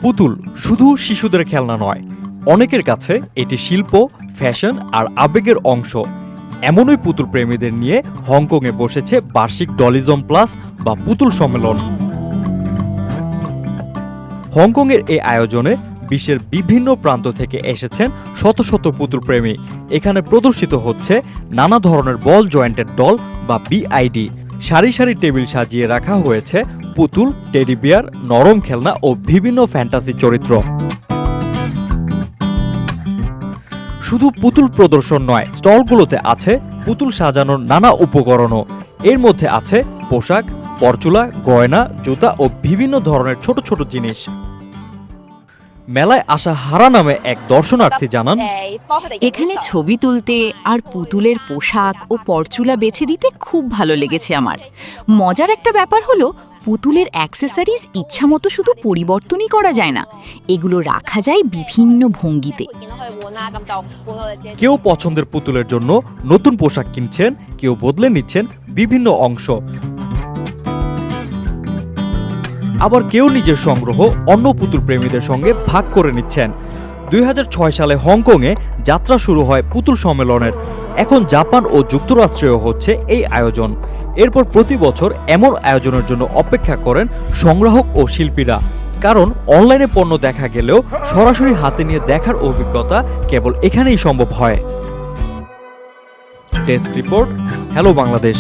পুতুল শুধু শিশুদের খেলনা নয়, অনেকের কাছে এটি শিল্প, ফ্যাশন আর আবেগের অংশ। এমনই পুতুল প্রেমীদের নিয়ে হংকংয়ে বসেছে বার্ষিক ডলিজম প্লাস বা পুতুল সম্মেলন। হংকংয়ের এই আয়োজনে বিশ্বের বিভিন্ন প্রান্ত থেকে এসেছেন শত শত পুতুল প্রেমী। এখানে প্রদর্শিত হচ্ছে নানা ধরনের বল জয়েন্টেড ডল বা বিআইডি। সারি সারি টেবিল সাজিয়ে রাখা হয়েছে পুতুল, টেডি বিয়ার, নরম খেলনা ও বিভিন্ন ফ্যান্টাসি চরিত্র। শুধু পুতুল প্রদর্শন নয়, স্টলগুলোতে আছে পুতুল সাজানোর নানা উপকরণও। এর মধ্যে আছে পোশাক, পরচুলা, গয়না, জুতা ও বিভিন্ন ধরনের ছোট ছোট জিনিস। মেলায় আসা হারা নামে এক দর্শনার্থী জানান, এখানে ছবি তুলতে আর পুতুলের পোশাক ও পরচুলা বেছে দিতে খুব ভালো লেগেছে আমার। মজার একটা ব্যাপার হলো পুতুলের অ্যাক্সেসরিজ ইচ্ছামতো শুধু পরিবর্তনই করা যায় না, এগুলো রাখা যায় বিভিন্ন ভঙ্গিতে। কেউ পছন্দের পুতুলের জন্য নতুন পোশাক কিনছেন, কেউ বদলে নিচ্ছেন বিভিন্ন অংশ। আবার কেউ নিজের সংগ্রহ অন্য পুতুল প্রেমীদের সঙ্গে ভাগ করে নিচ্ছেন। 2006 সালে হংকংয়ে যাত্রা শুরু হয় পুতুল সম্মেলনের। এখন জাপান ও যুক্তরাষ্ট্রেও হচ্ছে এই আয়োজন। এরপর প্রতি বছর এমন আয়োজনের জন্য অপেক্ষা করেন সংগ্রাহক ও শিল্পীরা। কারণ অনলাইনে পণ্য দেখা গেলেও সরাসরি হাতে নিয়ে দেখার অভিজ্ঞতা কেবল এখানেই সম্ভব হয়। Desk report, hello Bangladesh.